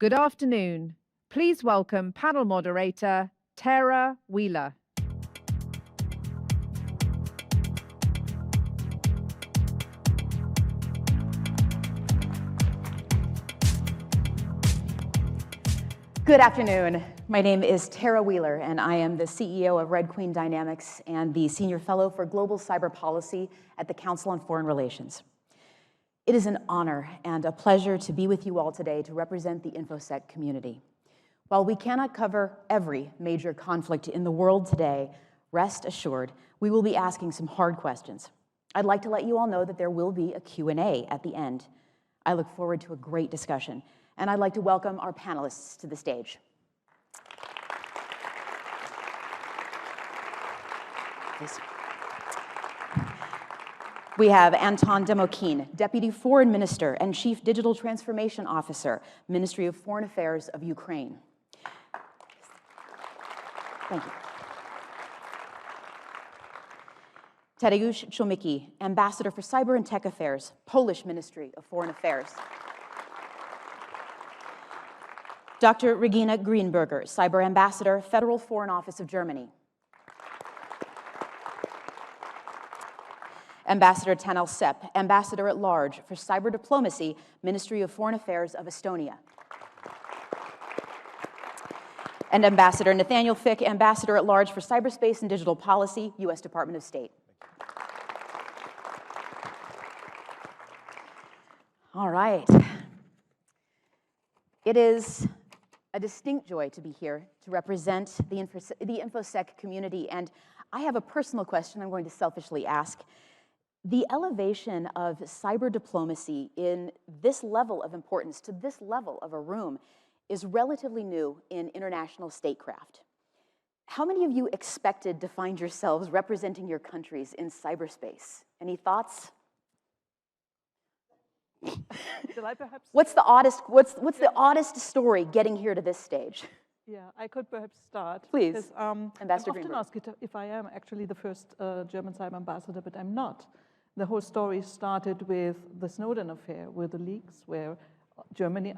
Good afternoon. Please welcome panel moderator, Tara Wheeler. Good afternoon. My name is Tara Wheeler, and I am the CEO of Red Queen Dynamics and the Senior Fellow for Global Cyber Policy at the Council on Foreign Relations. It is an honor and a pleasure to be with you all today to represent the InfoSec community. While we cannot cover every major conflict in the world today, rest assured, we will be asking some hard questions. I'd like to let you all know that there will be a Q&A at the end. I look forward to a great discussion, and I'd like to welcome our panelists to the stage. Please. We have Anton Demokhin, Deputy Foreign Minister and Chief Digital Transformation Officer, Ministry of Foreign Affairs of Ukraine. Thank you. Tadeusz Chomicki, Ambassador for Cyber and Tech Affairs, Polish Ministry of Foreign Affairs. Dr. Regina Greenberger, Cyber Ambassador, Federal Foreign Office of Germany. Ambassador Tanel Sepp, Ambassador at Large for Cyber Diplomacy, Ministry of Foreign Affairs of Estonia. And Ambassador Nathaniel Fick, Ambassador at Large for Cyberspace and Digital Policy, U.S. Department of State. All right. It is a distinct joy to be here to represent the InfoSec community, and I have a personal question I'm going to selfishly ask. The elevation of cyber diplomacy in this level of importance, to this level of a room, is relatively new in international statecraft. How many of you expected to find yourselves representing your countries in cyberspace? Any thoughts? Shall I perhaps? What's the oddest story getting here to this stage? Yeah, I could perhaps start. Please, because, Ambassador I'm often Greenberg. asked if I am actually the first German cyber ambassador, but I'm not. The whole story started with the Snowden affair, with the leaks, where German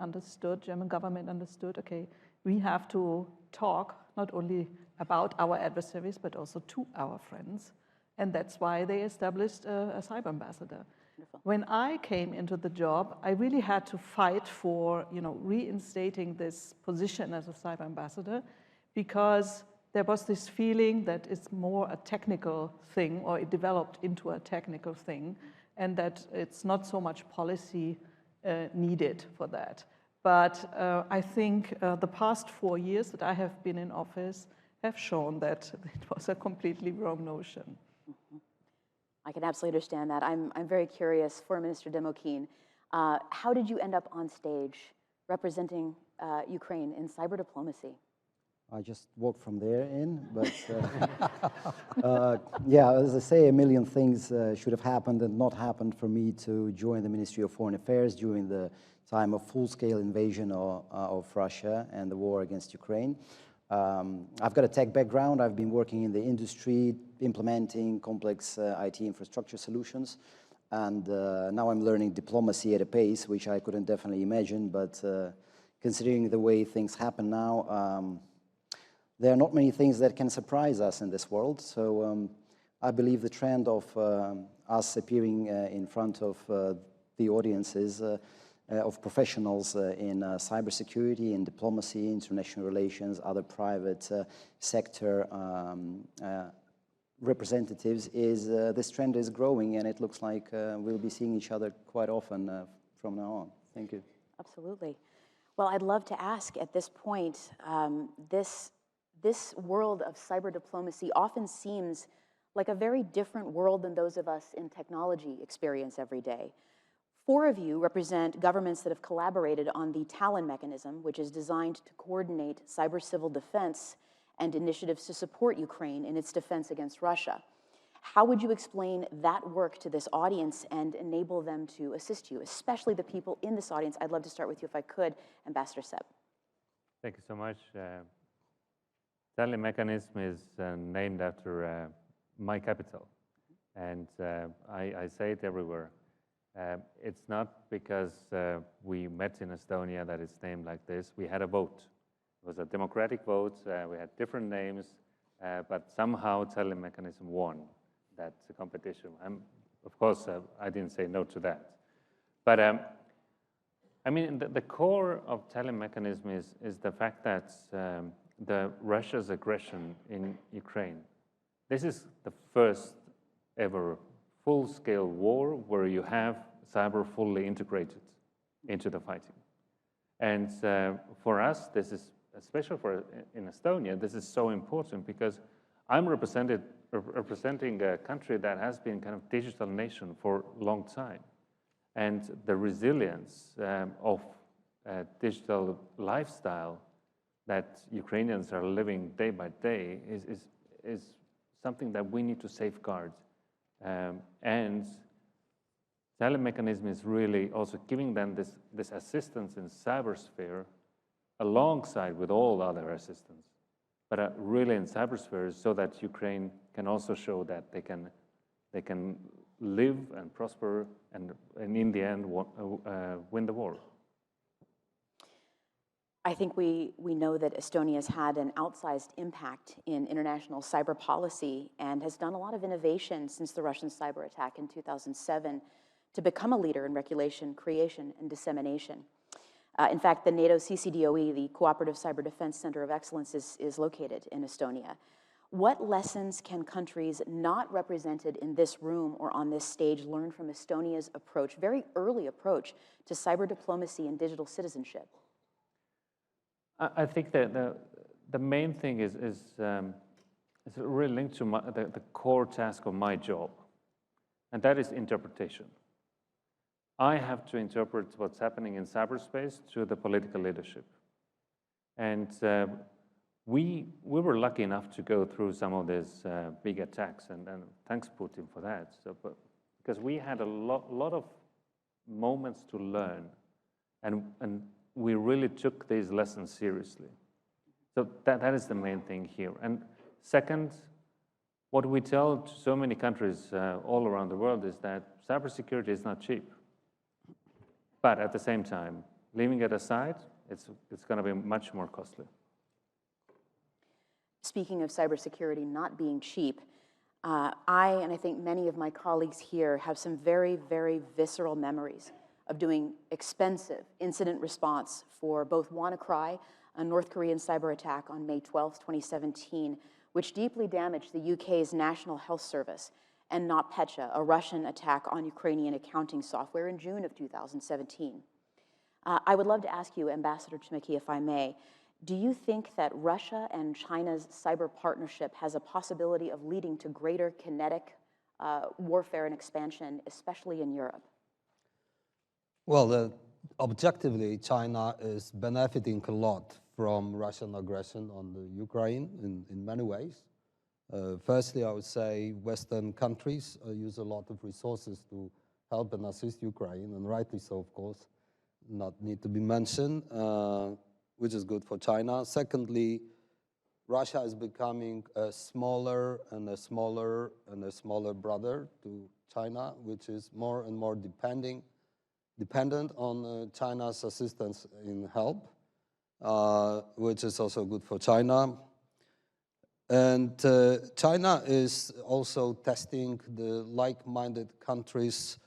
government understood, okay, we have to talk not only about our adversaries, but also to our friends. And that's why they established a cyber ambassador. Wonderful. When I came into the job, I really had to fight for, reinstating this position as a cyber ambassador, because there was this feeling that it's more a technical thing, or it developed into a technical thing, and that it's not so much policy needed for that. But I think the past 4 years that I have been in office have shown that it was a completely wrong notion. Mm-hmm. I can absolutely understand that. I'm very curious, Foreign Minister Demokhin, how did you end up on stage representing Ukraine in cyber diplomacy? I just walked from there in, but yeah, as I say, a million things should have happened and not happened for me to join the Ministry of Foreign Affairs during the time of full-scale invasion of Russia and the war against Ukraine. I've got a tech background. I've been working in the industry, implementing complex IT infrastructure solutions, and now I'm learning diplomacy at a pace which I couldn't definitely imagine, but considering the way things happen now, there are not many things that can surprise us in this world, so I believe the trend of us appearing in front of the audiences of professionals in cybersecurity, in diplomacy, international relations, other private sector representatives this trend is growing, and it looks like we'll be seeing each other quite often from now on. Thank you. Absolutely. Well, I'd love to ask at this point, this world of cyber diplomacy often seems like a very different world than those of us in technology experience every day. 4 of you represent governments that have collaborated on the Talon mechanism, which is designed to coordinate cyber civil defense and initiatives to support Ukraine in its defense against Russia. How would you explain that work to this audience and enable them to assist you, especially the people in this audience? I'd love to start with you if I could, Ambassador Sepp. Thank you so much. Talon mechanism is named after my capital, and I say it everywhere. It's not because we met in Estonia that it's named like this. We had a vote. It was a democratic vote. We had different names, but somehow Telemechanism won that competition. Of course, I didn't say no to that. But I mean, the core of Telemechanism is the fact that Russia's aggression in Ukraine. This is the first ever full-scale war where you have cyber fully integrated into the fighting. And for us, this is, especially in Estonia, this is so important because I'm representing a country that has been kind of digital nation for a long time. And the resilience of digital lifestyle that Ukrainians are living day by day is something that we need to safeguard. And Telemechanism is really also giving them this assistance in cybersphere alongside with all other assistance, but really in cybersphere so that Ukraine can also show that they can live and prosper and in the end win the war. I think we know that Estonia has had an outsized impact in international cyber policy and has done a lot of innovation since the Russian cyber attack in 2007 to become a leader in regulation, creation, and dissemination. In fact, the NATO CCDOE, the Cooperative Cyber Defense Center of Excellence, is located in Estonia. What lessons can countries not represented in this room or on this stage learn from Estonia's approach, very early approach, to cyber diplomacy and digital citizenship? I think that the main thing is really linked to the core task of my job, and that is interpretation. I have to interpret what's happening in cyberspace to the political leadership. And we were lucky enough to go through some of these big attacks, and thanks Putin for that. So, because we had a lot of moments to learn, and we really took these lessons seriously. So that is the main thing here. And second, what we tell to so many countries all around the world is that cybersecurity is not cheap. But at the same time, leaving it aside, it's going to be much more costly. Speaking of cybersecurity not being cheap, I think many of my colleagues here have some very, very visceral memories of doing expensive incident response for both WannaCry, a North Korean cyber attack on May 12, 2017, which deeply damaged the UK's National Health Service, and NotPetya, a Russian attack on Ukrainian accounting software in June of 2017. I would love to ask you, Ambassador Chimiki, if I may, do you think that Russia and China's cyber partnership has a possibility of leading to greater kinetic warfare and expansion, especially in Europe? Well, objectively, China is benefiting a lot from Russian aggression on the Ukraine in many ways. Firstly, I would say Western countries use a lot of resources to help and assist Ukraine, and rightly so, of course, not need to be mentioned, which is good for China. Secondly, Russia is becoming a smaller and a smaller and a smaller brother to China, which is more and more dependent on China's assistance in help, which is also good for China. And China is also testing the like-minded countries'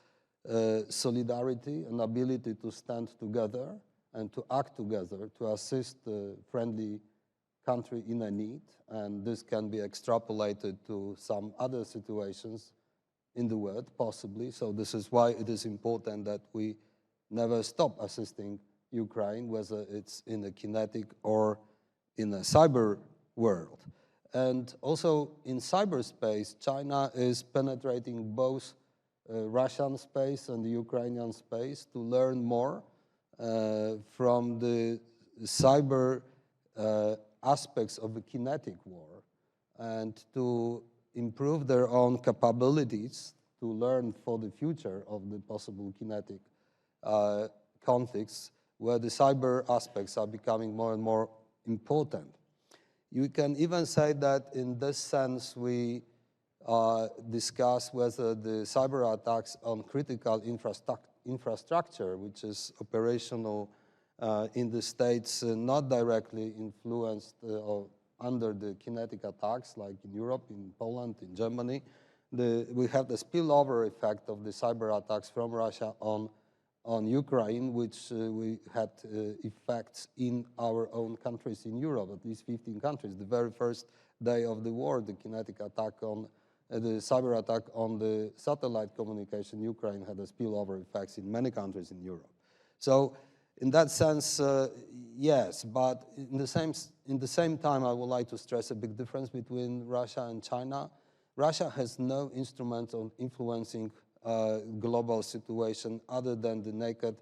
solidarity and ability to stand together and to act together to assist the friendly country in a need. And this can be extrapolated to some other situations in the world, possibly. So this is why it is important that we never stop assisting Ukraine, whether it's in a kinetic or in a cyber world. And also in cyberspace, China is penetrating both Russian space and the Ukrainian space to learn more from the cyber aspects of the kinetic war and to improve their own capabilities to learn for the future of the possible kinetic conflicts where the cyber aspects are becoming more and more important. You can even say that in this sense we discuss whether the cyber attacks on critical infrastructure, which is operational in the states not directly influenced or under the kinetic attacks, like in Europe, in Poland, in Germany, we have the spillover effect of the cyber attacks from Russia on Ukraine, which we had effects in our own countries in Europe, at least 15 countries. The very first day of the war, the kinetic attack on the cyber attack on the satellite communication, Ukraine had a spillover effects in many countries in Europe. So in that sense, yes, but in the same time, I would like to stress a big difference between Russia and China. Russia has no instrument of influencing global situation other than the naked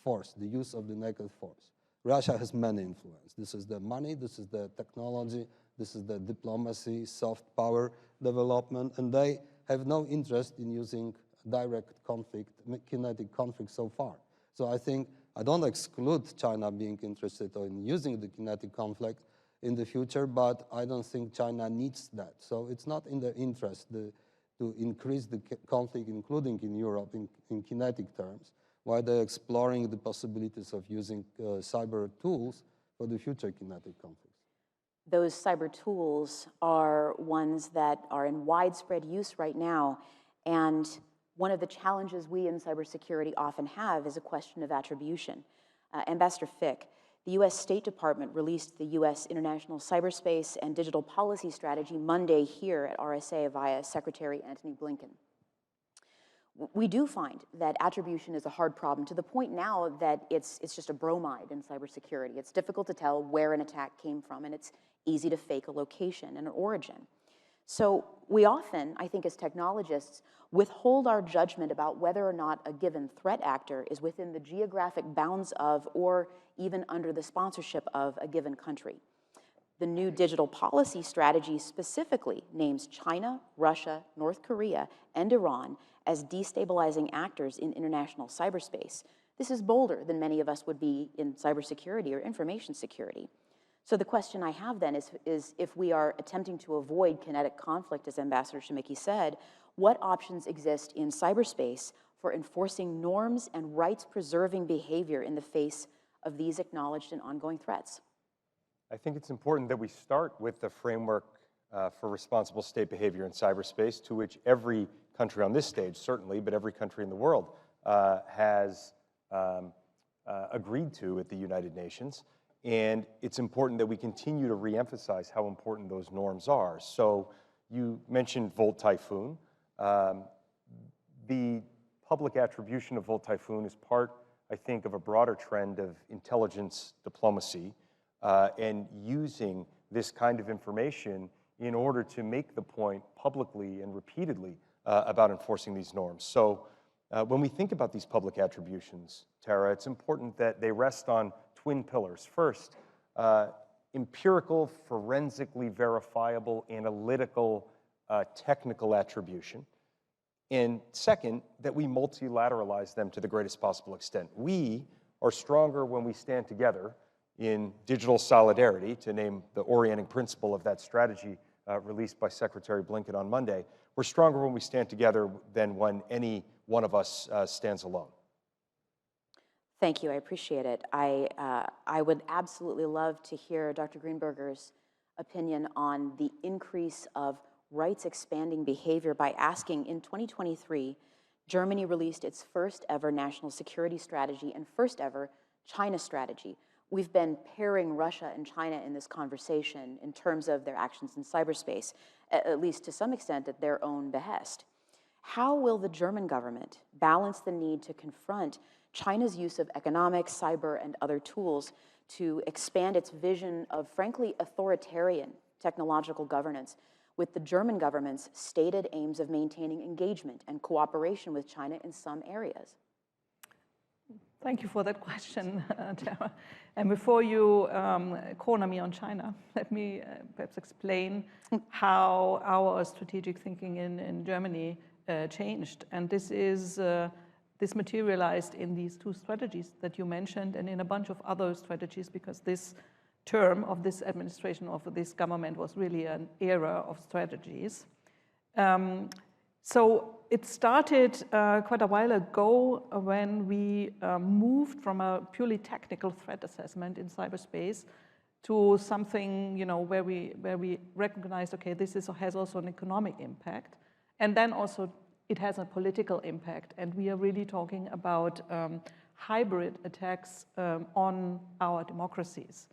force, the use of the naked force. Russia has many influence. This is the money, this is the technology, this is the diplomacy, soft power development, and they have no interest in using direct conflict, kinetic conflict so far. So I think I don't exclude China being interested in using the kinetic conflict in the future, but I don't think China needs that. So it's not in their interest to increase the conflict, including in Europe, in kinetic terms, while they're exploring the possibilities of using cyber tools for the future kinetic conflicts. Those cyber tools are ones that are in widespread use right now, and one of the challenges we in cybersecurity often have is a question of attribution. Ambassador Fick, the U.S. State Department released the U.S. International Cyberspace and Digital Policy Strategy Monday here at RSA via Secretary Antony Blinken. We do find that attribution is a hard problem, to the point now that it's just a bromide in cybersecurity. It's difficult to tell where an attack came from, and it's easy to fake a location and an origin. So we often, I think as technologists, withhold our judgment about whether or not a given threat actor is within the geographic bounds of or even under the sponsorship of a given country. The new digital policy strategy specifically names China, Russia, North Korea, and Iran as destabilizing actors in international cyberspace. This is bolder than many of us would be in cybersecurity or information security. So the question I have then is if we are attempting to avoid kinetic conflict, as Ambassador Shimiki said, what options exist in cyberspace for enforcing norms and rights-preserving behavior in the face of these acknowledged and ongoing threats? I think it's important that we start with the framework for responsible state behavior in cyberspace, to which every country on this stage, certainly, but every country in the world has agreed to at the United Nations. And it's important that we continue to reemphasize how important those norms are. So you mentioned Volt Typhoon. The public attribution of Volt Typhoon is part, I think, of a broader trend of intelligence diplomacy and using this kind of information in order to make the point publicly and repeatedly about enforcing these norms. So when we think about these public attributions, Tara, it's important that they rest on twin pillars. First, empirical, forensically verifiable, analytical, technical attribution. And second, that we multilateralize them to the greatest possible extent. We are stronger when we stand together in digital solidarity, to name the orienting principle of that strategy released by Secretary Blinken on Monday. We're stronger when we stand together than when any one of us stands alone. Thank you, I appreciate it. I would absolutely love to hear Dr. Greenberger's opinion on the increase of rights-expanding behavior by asking, in 2023, Germany released its first ever national security strategy and first ever China strategy. We've been pairing Russia and China in this conversation in terms of their actions in cyberspace, at least to some extent at their own behest. How will the German government balance the need to confront China's use of economic, cyber, and other tools to expand its vision of, frankly, authoritarian technological governance with the German government's stated aims of maintaining engagement and cooperation with China in some areas? Thank you for that question, Tara. And before you corner me on China, let me perhaps explain how our strategic thinking in Germany changed. And this materialized in these two strategies that you mentioned and in a bunch of other strategies, because this term of this administration, of this government, was really an era of strategies. So it started quite a while ago when we moved from a purely technical threat assessment in cyberspace to something, where we recognized, okay, this has also an economic impact, and then also it has a political impact, and we are really talking about hybrid attacks on our democracies.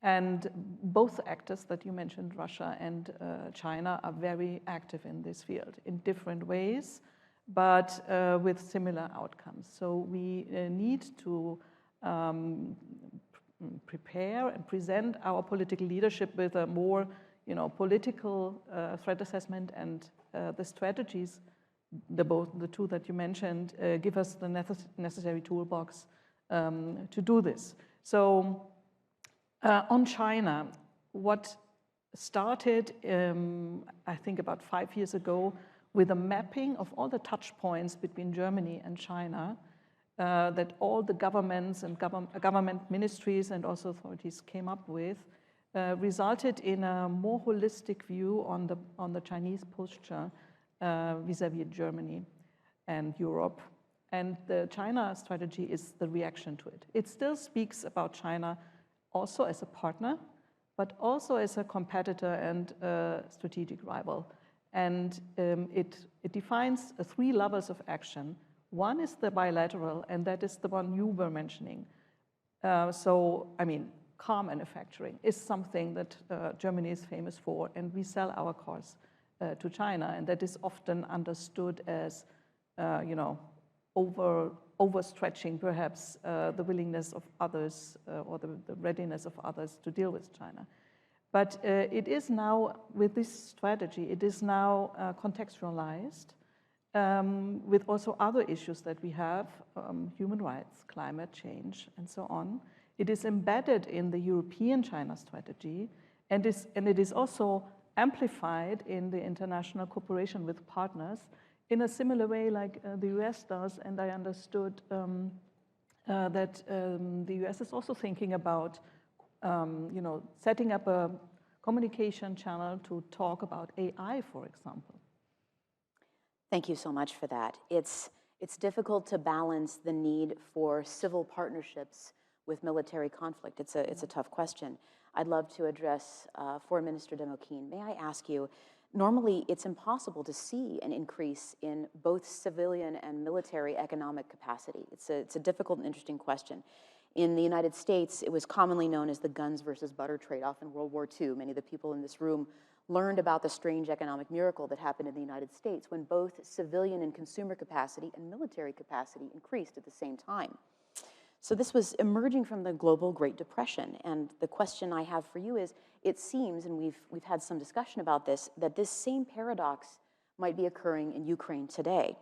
And both actors that you mentioned, Russia and China, are very active in this field in different ways, but with similar outcomes. So we need to prepare and present our political leadership with a more, political threat assessment, and the strategies, the two that you mentioned, give us the necessary toolbox to do this. So on China, what started, I think about 5 years ago, with a mapping of all the touch points between Germany and China, that all the governments and government ministries and also authorities came up with, resulted in a more holistic view on the Chinese posture vis-à-vis Germany and Europe. And the China strategy is the reaction to it. It still speaks about China also as a partner, but also as a competitor and a strategic rival. And it defines 3 levels of action. One is the bilateral, and that is the one you were mentioning. Car manufacturing is something that Germany is famous for, and we sell our cars to China, and that is often understood as, overstretching perhaps the willingness of others or the readiness of others to deal with China. But it is now, with this strategy, it is now contextualized with also other issues that we have, human rights, climate change, and so on. It is embedded in the European China strategy, and it is also amplified in the international cooperation with partners in a similar way like the US does. And I understood that the US is also thinking about setting up a communication channel to talk about AI, for example. Thank you so much for that. It's difficult to balance the need for civil partnerships with military conflict. It's a tough question. I'd love to address Foreign Minister Demokhin. May I ask you, normally it's impossible to see an increase in both civilian and military economic capacity. It's a difficult and interesting question. In the United States, it was commonly known as the guns versus butter trade-off in World War II. Many of the people in this room learned about the strange economic miracle that happened in the United States when both civilian and consumer capacity and military capacity increased at the same time. So this was emerging from the global Great Depression. And the question I have for you is, it seems, and we've had some discussion about this, that this same paradox might be occurring in Ukraine today.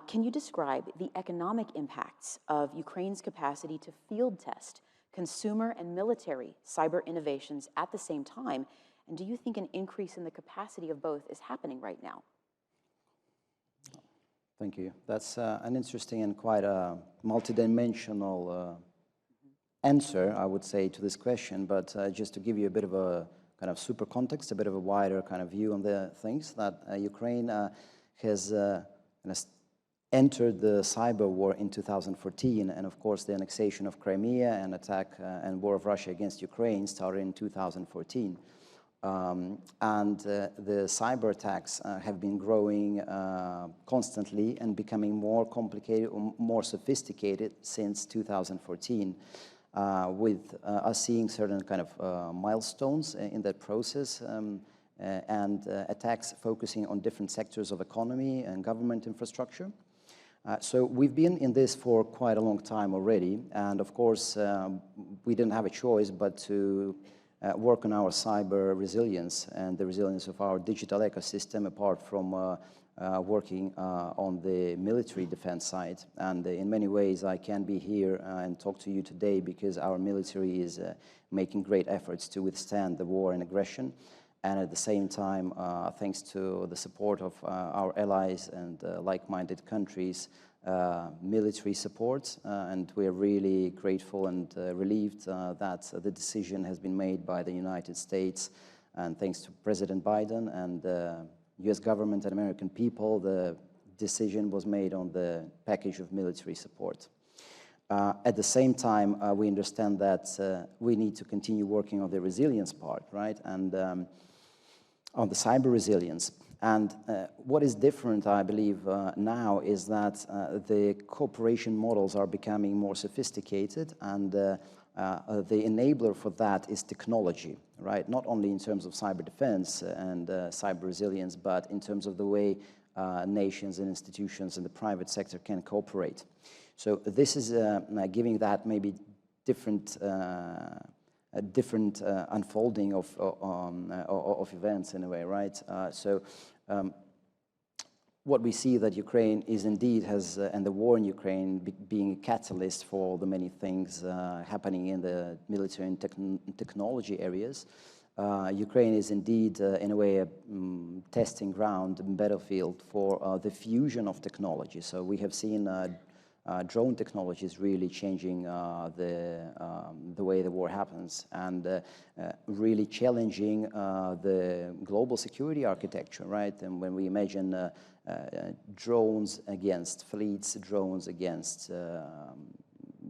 Can you describe the economic impacts of Ukraine's capacity to field test consumer and military cyber innovations at the same time? And do you think an increase in the capacity of both is happening right now? Thank you. That's an interesting and quite a multidimensional answer, I would say, to this question. But just to give you a bit of a kind of super context, a bit of a wider kind of view on the things, that Ukraine has entered the cyber war in 2014, and of course the annexation of Crimea and attack and war of Russia against Ukraine started in 2014. The cyber attacks have been growing constantly and becoming more complicated, more sophisticated since 2014, with us seeing certain kind of milestones in that process, and attacks focusing on different sectors of economy and government infrastructure. So we've been in this for quite a long time already, and of course we didn't have a choice but to work on our cyber resilience and the resilience of our digital ecosystem, apart from working on the military defense side. And in many ways I can be here and talk to you today because our military is making great efforts to withstand the war and aggression. And at the same time, thanks to the support of our allies and like-minded countries, military support, and we are really grateful and relieved that the decision has been made by the United States, and thanks to President Biden and US government and American people, the decision was made on the package of military support. At the same time, we understand that we need to continue working on the resilience part, right? And on the cyber resilience. And what is different, I believe, now is that the cooperation models are becoming more sophisticated, and the enabler for that is technology, right? Not only in terms of cyber defense and cyber resilience, but in terms of the way nations and institutions in the private sector can cooperate. So this is giving that maybe different unfolding of events in a way, right? What we see that Ukraine is indeed has, and the war in Ukraine being a catalyst for all the many things happening in the military and technology areas. Ukraine is indeed, in a way, a testing ground and battlefield for the fusion of technology. So we have seen drone technology is really changing the way the war happens, and really challenging the global security architecture, right? And when we imagine drones against fleets, drones against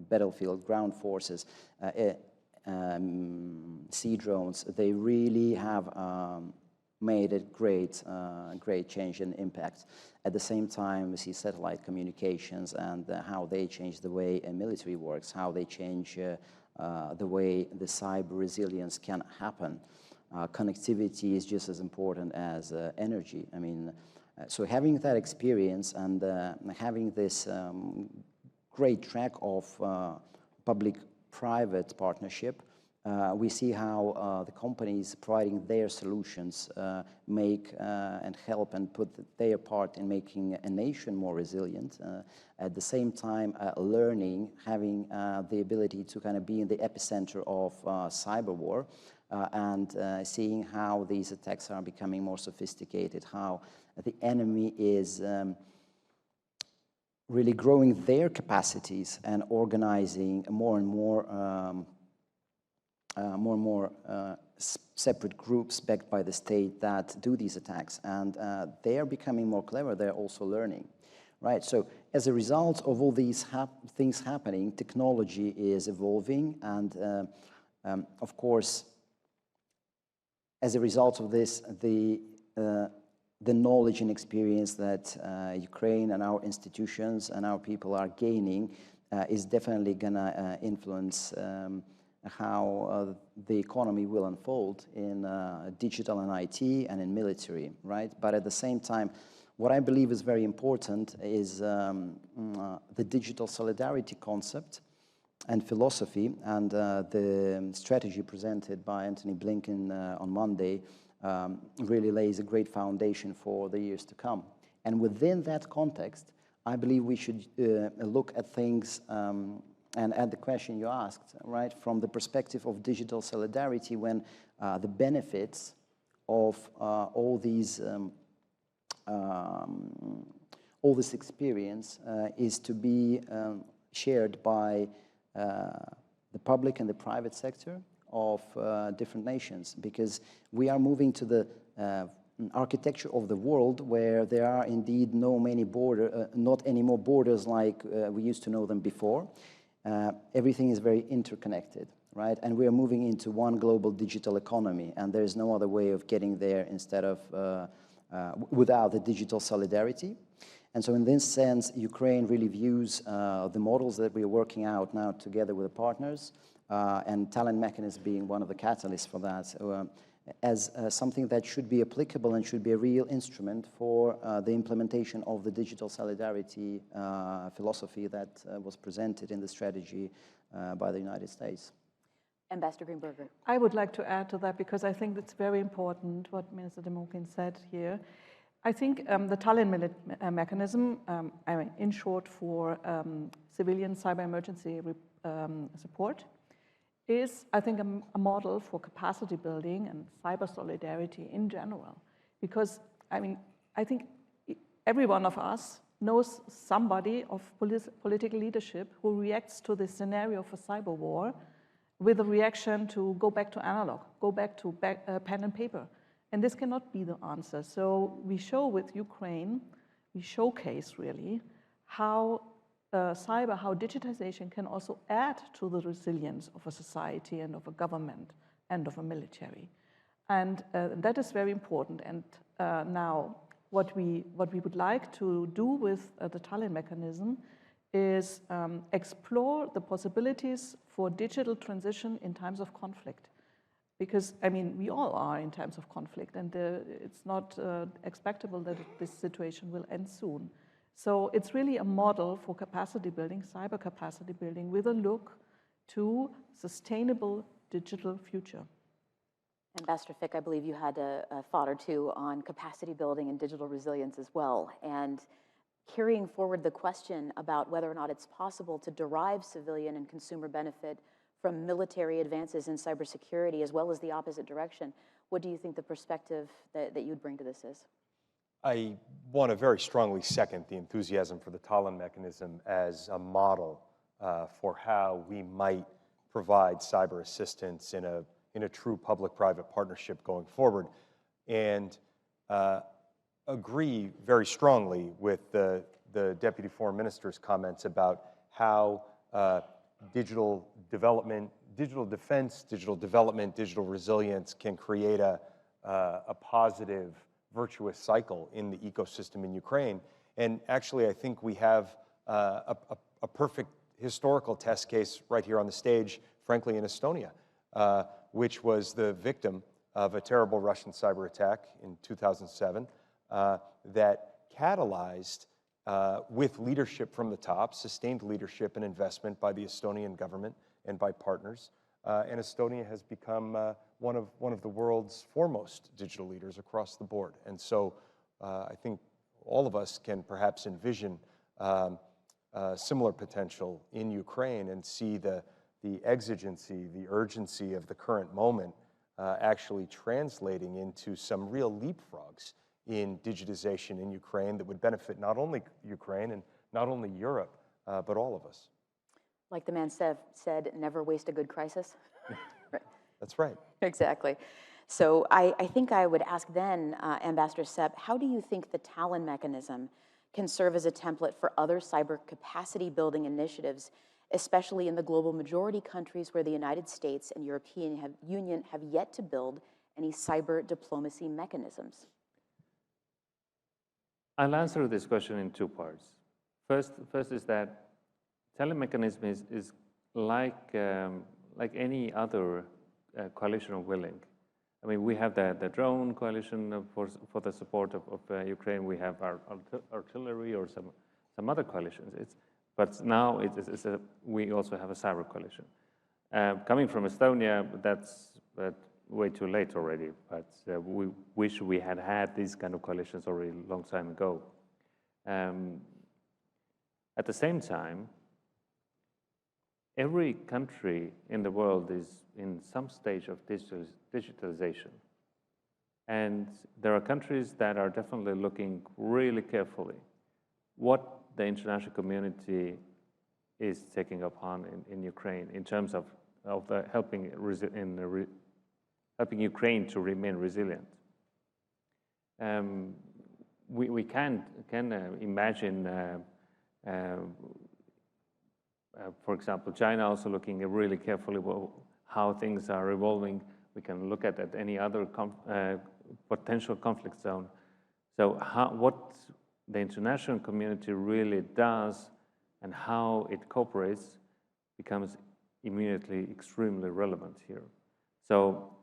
battlefield ground forces, sea drones, they really have made a great change and impact. At the same time, we see satellite communications and how they change the way a military works, how they change the way the cyber resilience can happen. Connectivity is just as important as energy. I mean, so having that experience and having this great track of public-private partnership, we see how the companies providing their solutions make and help and put their part in making a nation more resilient. At the same time, learning, having the ability to kind of be in the epicenter of cyber war, and seeing how these attacks are becoming more sophisticated, how the enemy is really growing their capacities and organizing more and more separate groups backed by the state that do these attacks, and they are becoming more clever. They're also learning, right? So as a result of all these things happening, technology is evolving, and of course, as a result of this, the knowledge and experience that Ukraine and our institutions and our people are gaining is definitely gonna influence how the economy will unfold in digital and IT and in military, right? But at the same time, what I believe is very important is the digital solidarity concept and philosophy, and the strategy presented by Antony Blinken on Monday really lays a great foundation for the years to come. And within that context, I believe we should look at things and at the question you asked, right, from the perspective of digital solidarity, when the benefits of all this experience is to be shared by the public and the private sector of different nations, because we are moving to the architecture of the world where there are indeed not anymore borders like we used to know them before. Everything is very interconnected, right? And we are moving into one global digital economy, and there is no other way of getting there instead of without the digital solidarity. And so in this sense, Ukraine really views the models that we are working out now together with the partners, and Talent Mechanism being one of the catalysts for that, as something that should be applicable and should be a real instrument for the implementation of the digital solidarity philosophy that was presented in the strategy by the United States. Ambassador Greenberger. I would like to add to that, because I think it's very important what Minister Demokhin said here. I think the Talent Mechanism, I mean, in short for civilian cyber emergency support, is, I think, a model for capacity building and cyber solidarity in general. Because, I mean, I think every one of us knows somebody of political leadership who reacts to this scenario of a cyber war with a reaction to go back to analog, go back to pen and paper. And this cannot be the answer. So we show with Ukraine, we showcase really how how digitization can also add to the resilience of a society and of a government and of a military. And that is very important. And now what we would like to do with the Tallinn mechanism is explore the possibilities for digital transition in times of conflict. Because, I mean, we all are in times of conflict, and it's not expectable that this situation will end soon. So it's really a model for capacity building, cyber capacity building, with a look to sustainable digital future. Ambassador Fick, I believe you had a thought or two on capacity building and digital resilience as well. And carrying forward the question about whether or not it's possible to derive civilian and consumer benefit from military advances in cybersecurity, as well as the opposite direction, what do you think the perspective that you'd bring to this is? I want to very strongly second the enthusiasm for the Tallinn mechanism as a model for how we might provide cyber assistance in a true public-private partnership going forward, and agree very strongly with the Deputy Foreign Minister's comments about how digital development, digital defense, digital development, digital resilience can create a positive, virtuous cycle in the ecosystem in Ukraine. And actually, I think we have a perfect historical test case right here on the stage, frankly, in Estonia, which was the victim of a terrible Russian cyber attack in 2007 that catalyzed, with leadership from the top, sustained leadership and investment by the Estonian government and by partners. And Estonia has become one of the world's foremost digital leaders across the board. And so I think all of us can perhaps envision similar potential in Ukraine and see the exigency, the urgency of the current moment actually translating into some real leapfrogs in digitization in Ukraine that would benefit not only Ukraine and not only Europe, but all of us. Like the man said, never waste a good crisis. That's right. Exactly. So I think I would ask then, Ambassador Sepp, how do you think the Tallinn mechanism can serve as a template for other cyber capacity building initiatives, especially in the global majority countries where the United States and European Union have yet to build any cyber diplomacy mechanisms? I'll answer this question in two parts. First is that Tallinn mechanism is like any other coalition of willing. I mean, we have the drone coalition for the support of Ukraine. We have our artillery or some other coalitions. But now we also have a cyber coalition. Coming from Estonia, that's way too late already. But we wish we had these kind of coalitions already a long time ago. At the same time, every country in the world is in some stage of digitalization. And there are countries that are definitely looking really carefully what the international community is taking upon in Ukraine in terms of helping Ukraine to remain resilient. We can imagine, for example, China also looking really carefully how things are evolving. We can look at any other potential conflict zone. So what the international community really does and how it cooperates becomes immediately extremely relevant here. So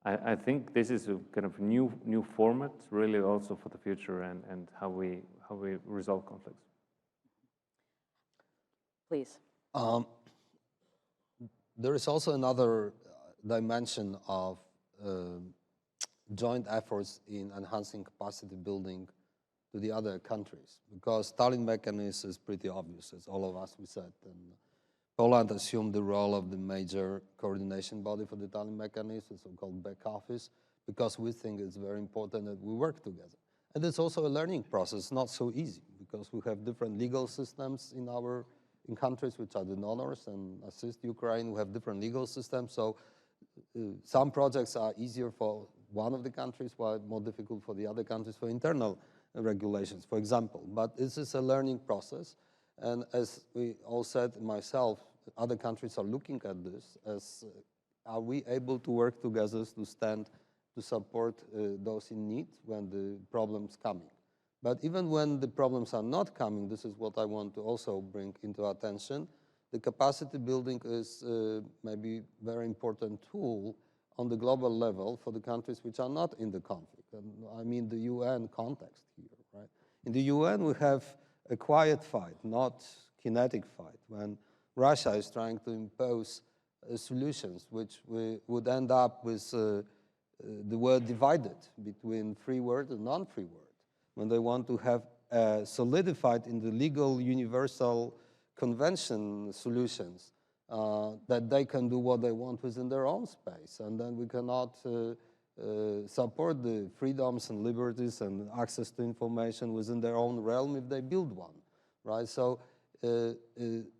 I think this is a kind of new format, really also for the future and how we resolve conflicts. Please. There is also another dimension of joint efforts in enhancing capacity building to the other countries, because Tallinn mechanism is pretty obvious, as all of us we said. And Poland assumed the role of the major coordination body for the Tallinn mechanism, the so-called back office, because we think it's very important that we work together. And it's also a learning process, not so easy, because we have different legal systems in countries which are the donors and assist Ukraine. We have different legal systems, so some projects are easier for one of the countries, while more difficult for the other countries for internal regulations, for example. But this is a learning process. And as we all said, myself, other countries are looking at this as are we able to work together to stand to support those in need when the problem's coming. But even when the problems are not coming, this is what I want to also bring into attention, the capacity building is maybe a very important tool on the global level for the countries which are not in the conflict. And I mean the UN context here, right? In the UN, we have a quiet fight, not kinetic fight, when Russia is trying to impose solutions which would end up with the world divided between free world and non-free world, when they want to have solidified in the legal universal convention solutions that they can do what they want within their own space, and then we cannot support the freedoms and liberties and access to information within their own realm if they build one, right? So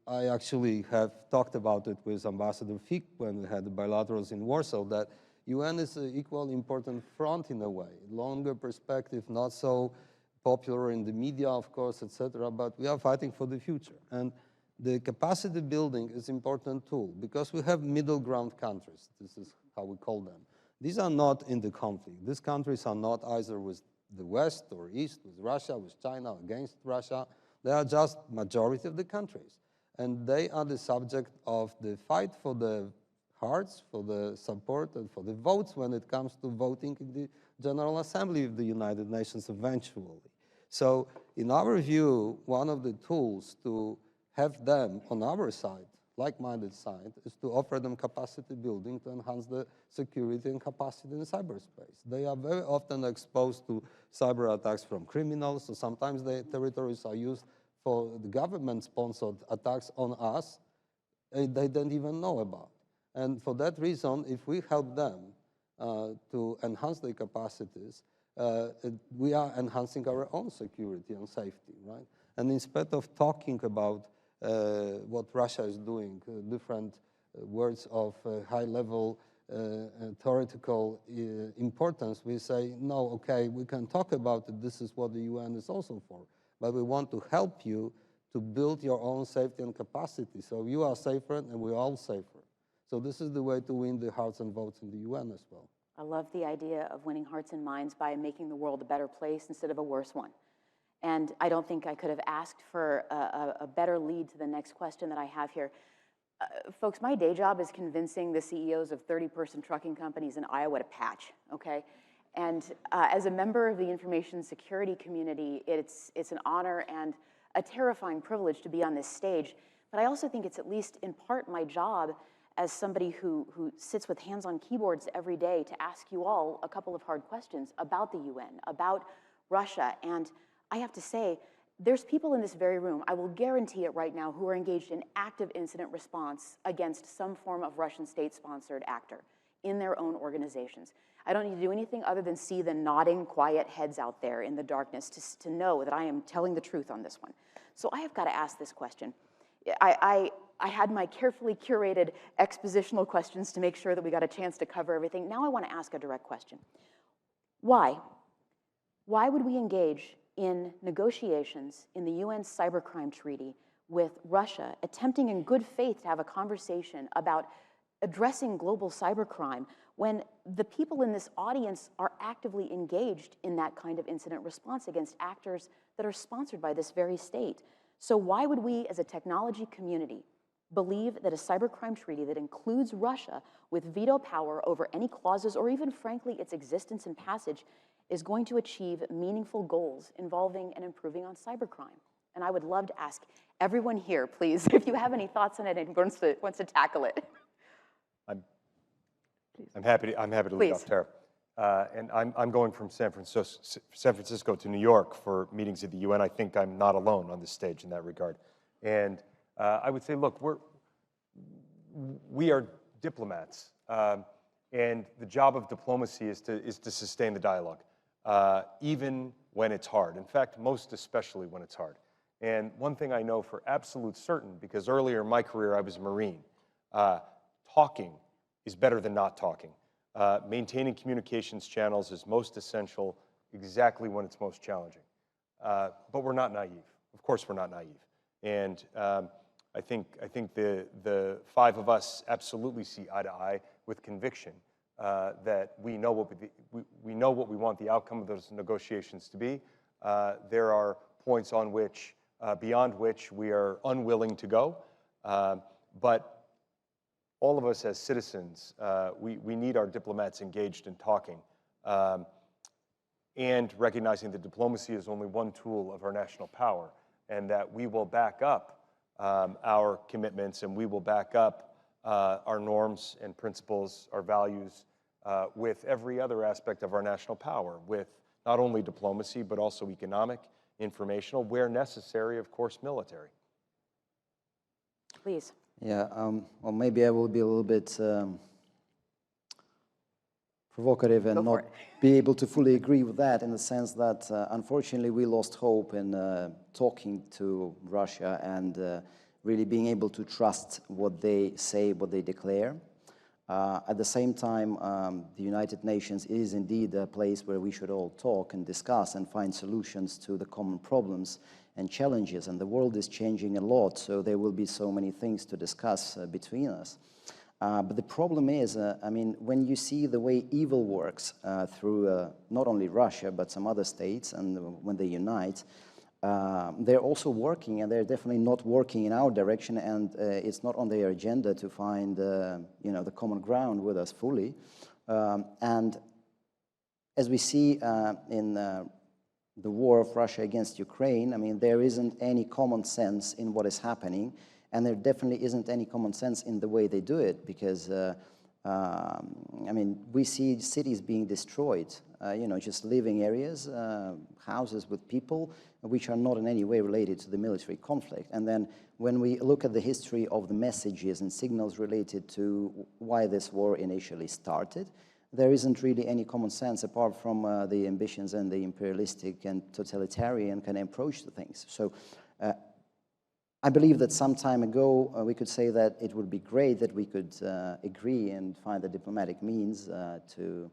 I actually have talked about it with Ambassador Fick when we had the bilaterals in Warsaw, that UN is an equally important front in a way, longer perspective, not so popular in the media, of course, etc., but we are fighting for the future. And the capacity building is an important tool because we have middle ground countries. This is how we call them. These are not in the conflict. These countries are not either with the West or East, with Russia, with China, against Russia. They are just majority of the countries. And they are the subject of the fight for the hearts, for the support, and for the votes when it comes to voting in the General Assembly of the United Nations eventually. So in our view, one of the tools to have them on our side, like-minded side, is to offer them capacity building to enhance the security and capacity in cyberspace. They are very often exposed to cyber attacks from criminals, so sometimes the territories are used for the government-sponsored attacks on us they don't even know about. And for that reason, if we help them to enhance their capacities, we are enhancing our own security and safety, right? And instead of talking about what Russia is doing, different words of high-level theoretical importance, we say, no, okay, we can talk about it, this is what the UN is also for, but we want to help you to build your own safety and capacity, so you are safer and we're all safer. So this is the way to win the hearts and votes in the UN as well. I love the idea of winning hearts and minds by making the world a better place instead of a worse one. And I don't think I could have asked for a better lead to the next question that I have here. Folks, my day job is convincing the CEOs of 30-person trucking companies in Iowa to patch, okay? And as a member of the information security community, it's an honor and a terrifying privilege to be on this stage. But I also think it's at least in part my job as somebody who sits with hands on keyboards every day to ask you all a couple of hard questions about the UN, about Russia. And I have to say, there's people in this very room, I will guarantee it right now, who are engaged in active incident response against some form of Russian state-sponsored actor in their own organizations. I don't need to do anything other than see the nodding, quiet heads out there in the darkness to know that I am telling the truth on this one. So I have got to ask this question. I had my carefully curated expositional questions to make sure that we got a chance to cover everything. Now I want to ask a direct question. Why? Why would we engage in negotiations in the UN Cybercrime Treaty with Russia, attempting in good faith to have a conversation about addressing global cybercrime when the people in this audience are actively engaged in that kind of incident response against actors that are sponsored by this very state? So why would we as a technology community believe that a cybercrime treaty that includes Russia with veto power over any clauses or even frankly its existence and passage is going to achieve meaningful goals involving and improving on cybercrime? And I would love to ask everyone here, please, if you have any thoughts on it and wants to tackle it. I'm happy to lead off, Tara. And I'm going from San Francisco to New York for meetings at the UN. I think I'm not alone on this stage in that regard. And I would say, look, we are diplomats, and the job of diplomacy is to sustain the dialogue, even when it's hard. In fact, most especially when it's hard. And one thing I know for absolute certain, because earlier in my career I was a Marine, talking is better than not talking. Maintaining communications channels is most essential exactly when it's most challenging. But we're not naive. Of course, we're not naive. And I think the five of us absolutely see eye to eye with conviction that we know what we want the outcome of those negotiations to be. There are points on which, beyond which, we are unwilling to go. But all of us as citizens, we need our diplomats engaged in talking and recognizing that diplomacy is only one tool of our national power, and that we will back up our commitments, and we will back up our norms and principles, our values, with every other aspect of our national power, with not only diplomacy, but also economic, informational, where necessary, of course, military. Please. Yeah, well, maybe I will be a little bit provocative and not be able to fully agree with that, in the sense that, unfortunately, we lost hope in talking to Russia and really being able to trust what they say, what they declare. At the same time, the United Nations is indeed a place where we should all talk and discuss and find solutions to the common problems and challenges. And the world is changing a lot, so there will be so many things to discuss between us. But the problem is, I mean, when you see the way evil works through not only Russia, but some other states, and when they unite, they're also working, and they're definitely not working in our direction, and it's not on their agenda to find, you know, the common ground with us fully. And as we see in the war of Russia against Ukraine, I mean, there isn't any common sense in what is happening, and there definitely isn't any common sense in the way they do it, because, I mean, we see cities being destroyed, you know, just living areas, houses with people, which are not in any way related to the military conflict. And then when we look at the history of the messages and signals related to why this war initially started, there isn't really any common sense apart from the ambitions and the imperialistic and totalitarian kind of approach to things. So I believe that some time ago we could say that it would be great that we could agree and find the diplomatic means to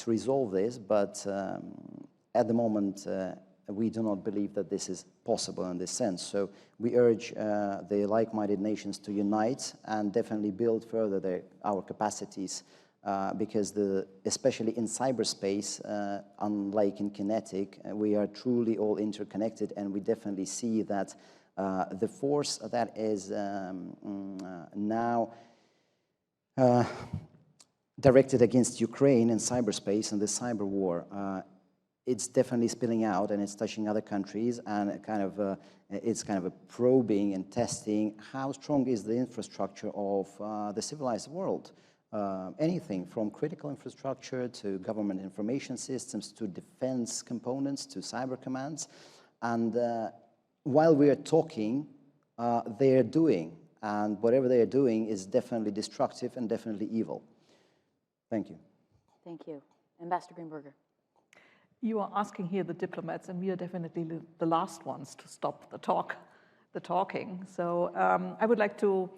resolve this, but at the moment we do not believe that this is possible in this sense. So we urge the like-minded nations to unite and definitely build further our capacities, because especially in cyberspace, unlike in kinetic, we are truly all interconnected, and we definitely see that the force that is now directed against Ukraine in cyberspace and the cyber war, it's definitely spilling out, and it's touching other countries, and it's kind of a probing and testing how strong is the infrastructure of the civilized world. Anything from critical infrastructure to government information systems to defense components to cyber commands. And while we are talking, they are doing, and whatever they are doing is definitely destructive and definitely evil. Thank you. Thank you. Ambassador Greenberger. You are asking here the diplomats, and we are definitely the last ones to stop the talking. So I would like to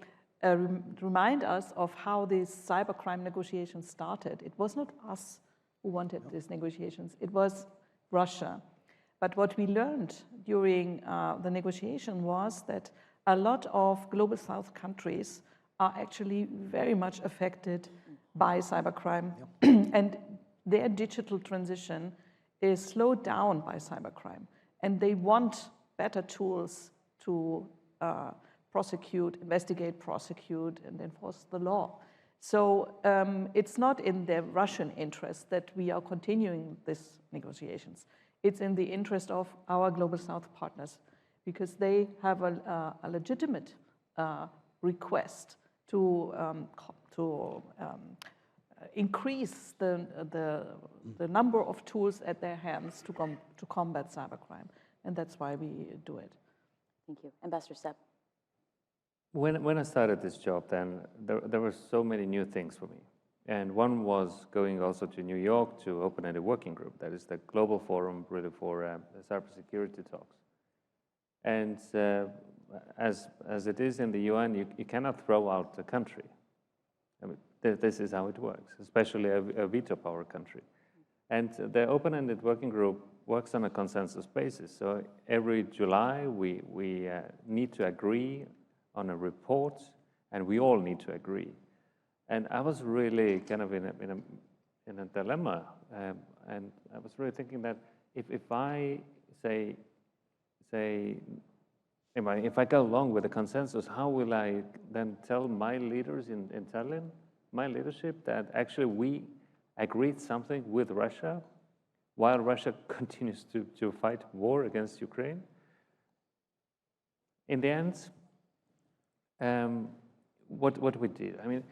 remind us of how these cybercrime negotiations started. It was not us who wanted these negotiations, it was Russia. But what we learned during the negotiation was that a lot of Global South countries are actually very much affected by cybercrime, and their digital transition is slowed down by cybercrime, and they want better tools to investigate, prosecute, and enforce the law. So it's not in their Russian interest that we are continuing these negotiations. It's in the interest of our Global South partners, because they have a legitimate request to increase the number of tools at their hands to combat cybercrime, and that's why we do it. Thank you. Ambassador Sepp. When I started this job, then there were so many new things for me. And one was going also to New York to open a working group, that is the global forum really for cybersecurity talks. And as it is in the UN, you cannot throw out a country. I mean, this is how it works, especially a veto power country. And the open-ended working group works on a consensus basis. So every July, we need to agree on a report, and we all need to agree. And I was really kind of in a dilemma, and I was really thinking that if I say if I go along with the consensus, how will I then tell my leaders in Tallinn, my leadership, that actually we agreed something with Russia while Russia continues to fight war against Ukraine? In the end, what we did, I mean,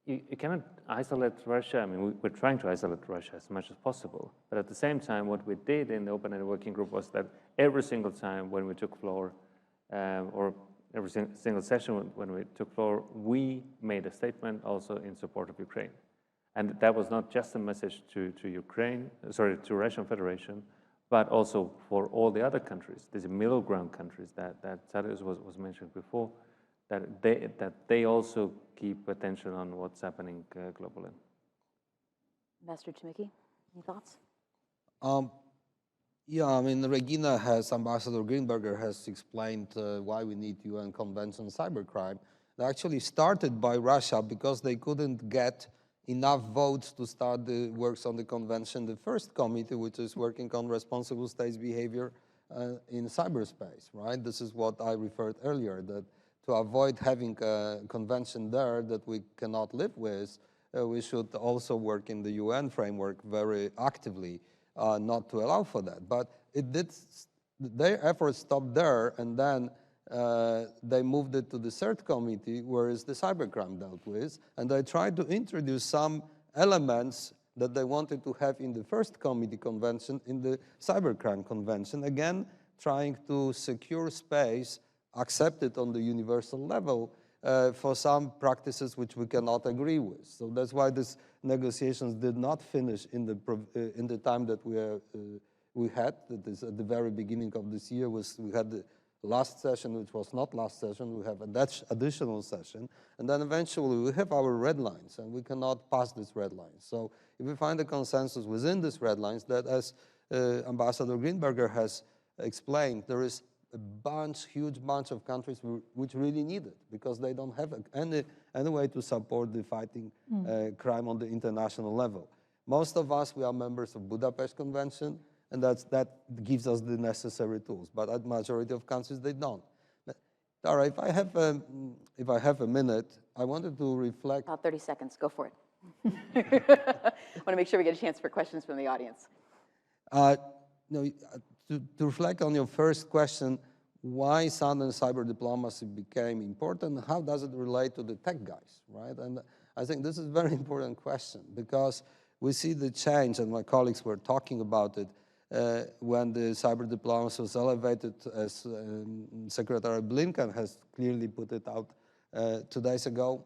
you cannot isolate Russia. I mean, we're trying to isolate Russia as much as possible. But at the same time, what we did in the open-ended working group was that every single time when we took floor, or every single session when we took floor, we made a statement also in support of Ukraine. And that was not just a message to Russian Federation, but also for all the other countries, these middle ground countries that Darius was mentioning before, that they also keep attention on what's happening globally. Ambassador Chimicki, any thoughts? Yeah, I mean, Ambassador Greenberger has explained why we need UN Convention on Cybercrime. They actually started by Russia because they couldn't get enough votes to start the works on the convention. The first committee, which is working on responsible states behavior in cyberspace, right? This is what I referred earlier, that to avoid having a convention there that we cannot live with, we should also work in the UN framework very actively not to allow for that. But their efforts stopped there, and then they moved it to the third committee, whereas the cybercrime dealt with, and they tried to introduce some elements that they wanted to have in the first committee convention in the cybercrime convention, again, trying to secure space accepted on the universal level for some practices which we cannot agree with. So that's why these negotiations did not finish in the time that we had. That is at the very beginning of this year. We had the last session, which was not last session. We have an additional session, and then eventually we have our red lines, and we cannot pass these red lines. So if we find a consensus within these red lines, that as Ambassador Greenberger has explained, there is a huge bunch of countries which really need it because they don't have any way to support the fighting crime on the international level. Most of us, we are members of Budapest Convention, and that gives us the necessary tools. But at majority of countries, they don't. Tara, if I have a minute, I wanted to reflect. About 30 seconds. Go for it. I want to make sure we get a chance for questions from the audience. To reflect on your first question, why Southern cyber diplomacy became important, how does it relate to the tech guys, right? And I think this is a very important question because we see the change, and my colleagues were talking about it, when the cyber diplomacy was elevated, as Secretary Blinken has clearly put it out 2 days ago,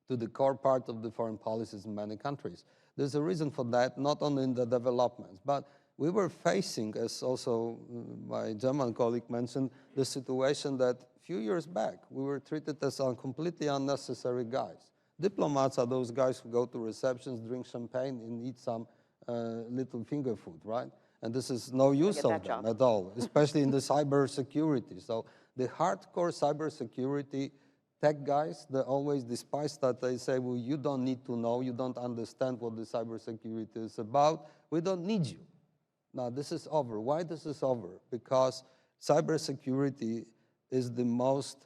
to the core part of the foreign policies in many countries. There's a reason for that, not only in the developments, but we were facing, as also my German colleague mentioned, the situation that a few years back, we were treated as completely unnecessary guys. Diplomats are those guys who go to receptions, drink champagne, and eat some little finger food, right? And this is no use of them at all, especially in the cyber security. So the hardcore cyber security tech guys, they always despise that. They say, well, you don't need to know, you don't understand what the cybersecurity is about, we don't need you. Now, this is over. Why this is over? Because cybersecurity is the most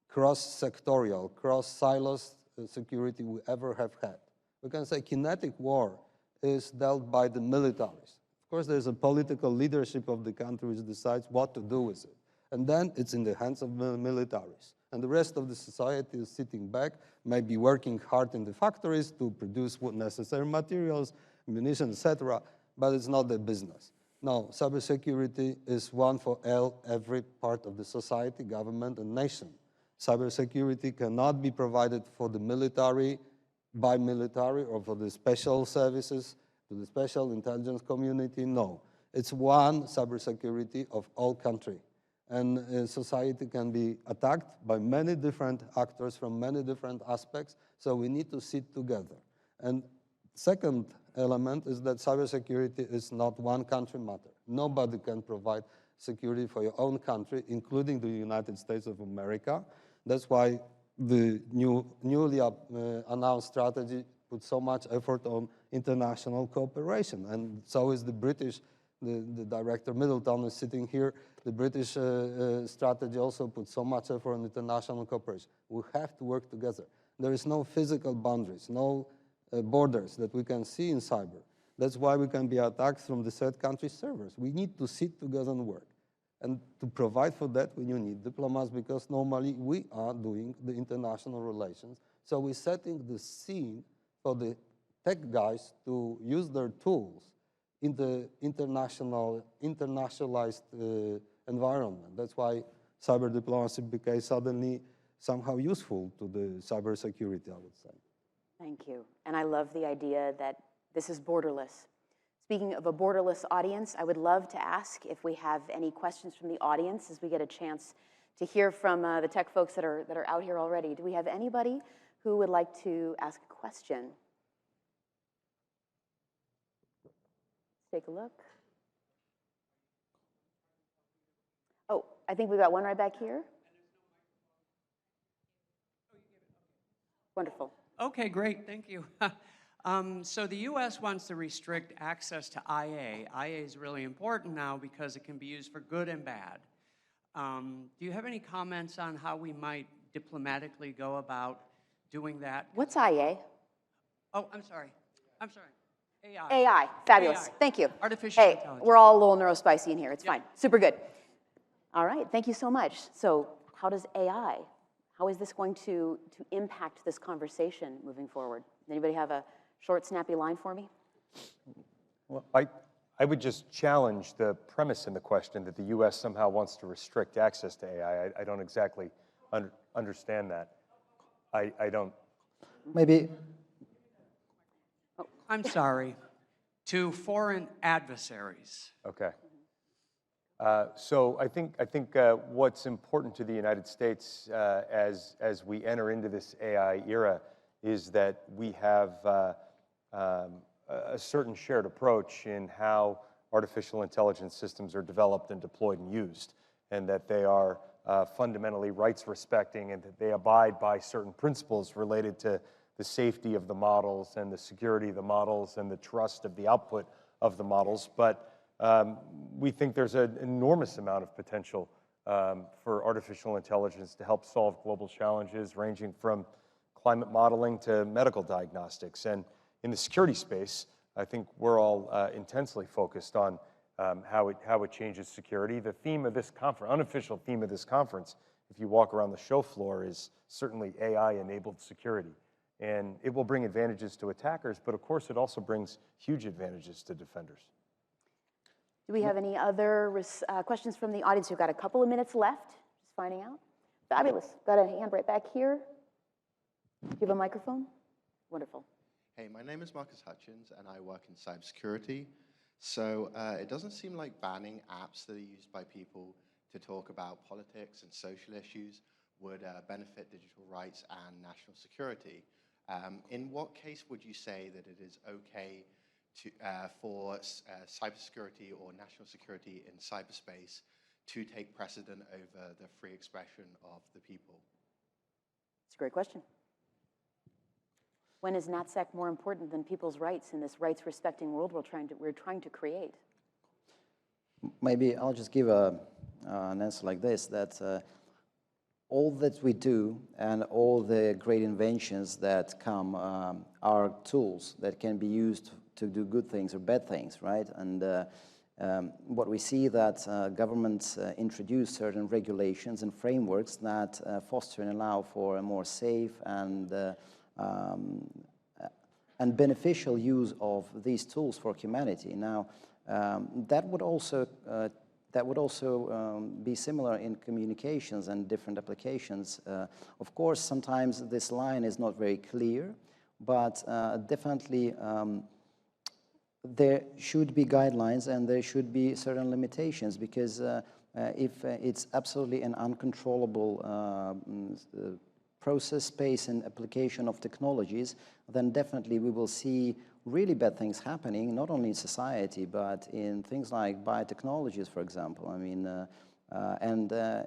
cross-sectorial, cross-silos security we ever have had. We can say kinetic war is dealt by the militaries. Of course, there's a political leadership of the country which decides what to do with it. And then it's in the hands of militaries. And the rest of the society is sitting back, maybe working hard in the factories to produce what necessary materials, munitions, etc., but it's not their business. No, cybersecurity is one for every part of the society, government, and nation. Cybersecurity cannot be provided for the military, by military, or for the special services, to the special intelligence community. No, it's one cybersecurity of all country. and society can be attacked by many different actors from many different aspects, so we need to sit together. And second element is that cybersecurity is not one country matter. Nobody can provide security for your own country, including the United States of America. That's why the newly announced strategy puts so much effort on international cooperation. And so is the British, the Director Middleton is sitting here. The British strategy also puts so much effort on international cooperation. We have to work together. There is no physical boundaries, no borders that we can see in cyber. That's why we can be attacked from the third country servers. We need to sit together and work. And to provide for that, we need diplomats, because normally we are doing the international relations. So we're setting the scene for the tech guys to use their tools in the internationalized environment. That's why cyber diplomacy became suddenly somehow useful to the cybersecurity, I would say. Thank you. And I love the idea that this is borderless. Speaking of a borderless audience, I would love to ask if we have any questions from the audience as we get a chance to hear from the tech folks that are out here already. Do we have anybody who would like to ask a question? Let's take a look. Oh, I think we got one right back here. Wonderful. Okay, great, thank you. So the U.S. wants to restrict access to IA. IA is really important now because it can be used for good and bad. Do you have any comments on how we might diplomatically go about doing that? What's IA? Oh, I'm sorry. AI. AI, fabulous. AI. Thank you. Artificial hey, intelligence. we're all a little neurospicy in here. It's fine. Super good. All right, thank you so much. So how does AI, how is this going to impact this conversation moving forward? Anybody have a short, snappy line for me? Well, I would just challenge the premise in the question that the U.S. somehow wants to restrict access to AI. I don't exactly understand that. I don't. Maybe. I'm sorry. To foreign adversaries. Okay. So I think what's important to the United States as we enter into this AI era is that we have a certain shared approach in how artificial intelligence systems are developed and deployed and used, and that they are fundamentally rights-respecting, and that they abide by certain principles related to the safety of the models and the security of the models and the trust of the output of the models. But we think there's an enormous amount of potential for artificial intelligence to help solve global challenges, ranging from climate modeling to medical diagnostics. And in the security space, I think we're all intensely focused on how it changes security. The theme of this conference, unofficial theme of this conference, if you walk around the show floor, is certainly AI-enabled security. And it will bring advantages to attackers, but of course it also brings huge advantages to defenders. Do we have any other questions from the audience? We've got a couple of minutes left, just finding out. Fabulous. Got a hand right back here. Do you have a microphone? Wonderful. Hey, my name is Marcus Hutchins, and I work in cybersecurity. So it doesn't seem like banning apps that are used by people to talk about politics and social issues would benefit digital rights and national security. In what case would you say that it is okay to, for cybersecurity or national security in cyberspace to take precedent over the free expression of the people? It's a great question. When is NatSec more important than people's rights in this rights-respecting world we're trying to create? Maybe I'll just give an answer like this, that all that we do and all the great inventions that come are tools that can be used to do good things or bad things, right? And what we see that governments introduce certain regulations and frameworks that foster and allow for a more safe and beneficial use of these tools for humanity. Now, that would also be similar in communications and different applications. Of course, sometimes this line is not very clear, but definitely there should be guidelines and there should be certain limitations, because if it's absolutely an uncontrollable process, space, and application of technologies, then definitely we will see really bad things happening, not only in society, but in things like biotechnologies, for example. I mean,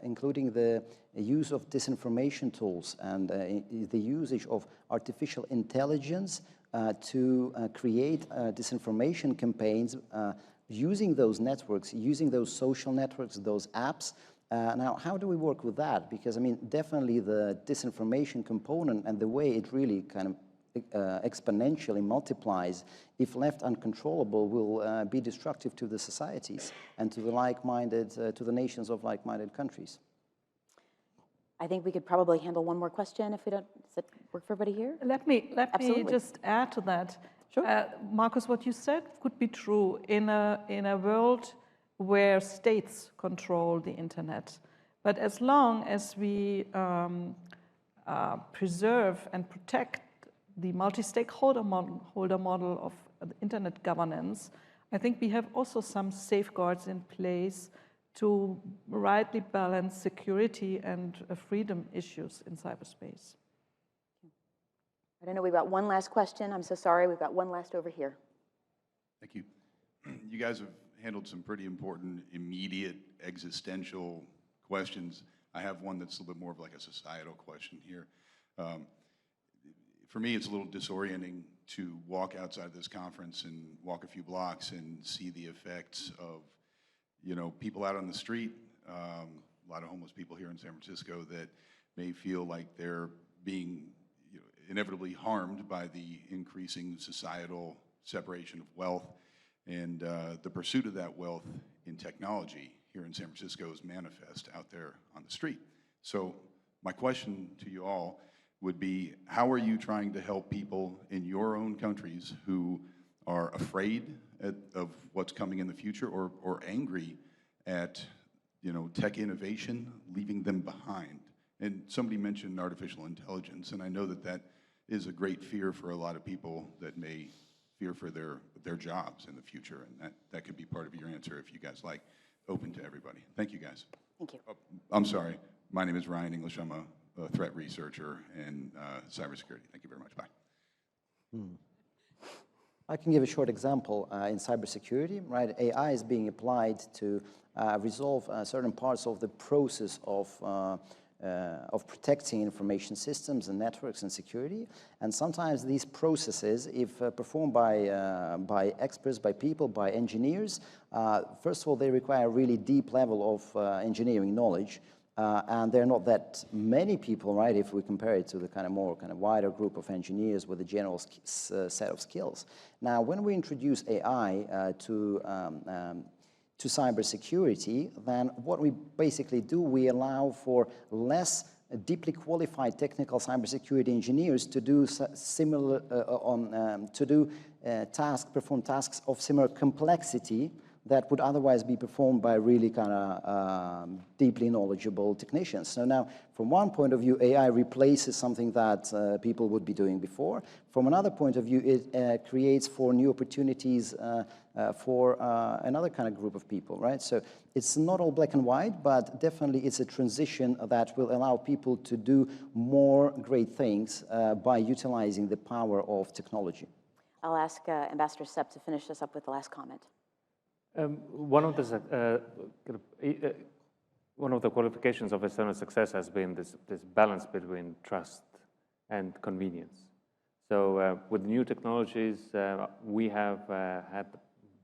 including the use of disinformation tools and the usage of artificial intelligence to create disinformation campaigns using those networks, using those social networks, those apps. Now, how do we work with that? Because, I mean, definitely the disinformation component and the way it really kind of exponentially multiplies, if left uncontrollable, will be destructive to the societies and to the like-minded, to the nations of like-minded countries. I think we could probably handle one more question if we don't. Does that work for everybody here? Let me Absolutely. just add to that. Sure. Marcus, what you said could be true in a world where states control the internet. But as long as we preserve and protect the multi-stakeholder model of internet governance, I think we have also some safeguards in place to rightly balance security and freedom issues in cyberspace. I don't know, we've got one last question. I'm so sorry, we've got one last over here. Thank you. You guys have handled some pretty important, immediate, existential questions. I have one that's a little bit more of like a societal question here. For me, it's a little disorienting to walk outside this conference and walk a few blocks and see the effects of, you know, people out on the street, a lot of homeless people here in San Francisco that may feel like they're being, you know, inevitably harmed by the increasing societal separation of wealth, and the pursuit of that wealth in technology here in San Francisco is manifest out there on the street. So my question to you all would be, how are you trying to help people in your own countries who are afraid of what's coming in the future, or angry at, you know, tech innovation leaving them behind? And somebody mentioned artificial intelligence, and I know that that is a great fear for a lot of people that may fear for their jobs in the future, and that could be part of your answer if you guys like. Open to everybody. Thank you, guys. Thank you. Oh, I'm sorry. My name is Ryan English. I'm a threat researcher in cybersecurity. Thank you very much. Bye. I can give a short example in cybersecurity, right? AI is being applied to resolve certain parts of the process of protecting information systems and networks and security. And sometimes these processes, if performed by experts, by people, by engineers, first of all, they require a really deep level of engineering knowledge. And there are not that many people, right, if we compare it to the kind of wider group of engineers with a general set of skills. Now, when we introduce AI to cybersecurity, then what we basically do, we allow for less deeply qualified technical cybersecurity engineers to do similar perform tasks of similar complexity that would otherwise be performed by really kind of deeply knowledgeable technicians. So now, from one point of view, AI replaces something that people would be doing before. From another point of view, it creates for new opportunities for another kind of group of people, right? So it's not all black and white, but definitely it's a transition that will allow people to do more great things by utilizing the power of technology. I'll ask Ambassador Sepp to finish this up with the last comment. One of the qualifications of external success has been this balance between trust and convenience. So with new technologies, we have had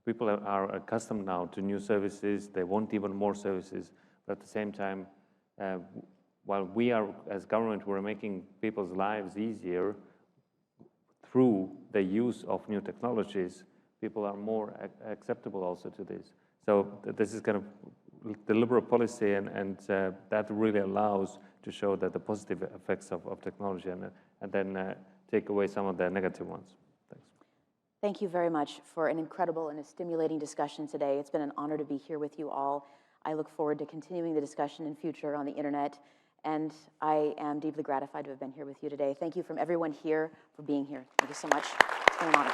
people are accustomed now to new services. They want even more services, but at the same time, while we are, as government, we're making people's lives easier through the use of new technologies, people are more acceptable also to this. So this is kind of deliberate policy, and that really allows to show that the positive effects of technology and then take away some of the negative ones. Thanks. Thank you very much for an incredible and a stimulating discussion today. It's been an honor to be here with you all. I look forward to continuing the discussion in future on the internet, and I am deeply gratified to have been here with you today. Thank you from everyone here for being here. Thank you so much. It's been an honor.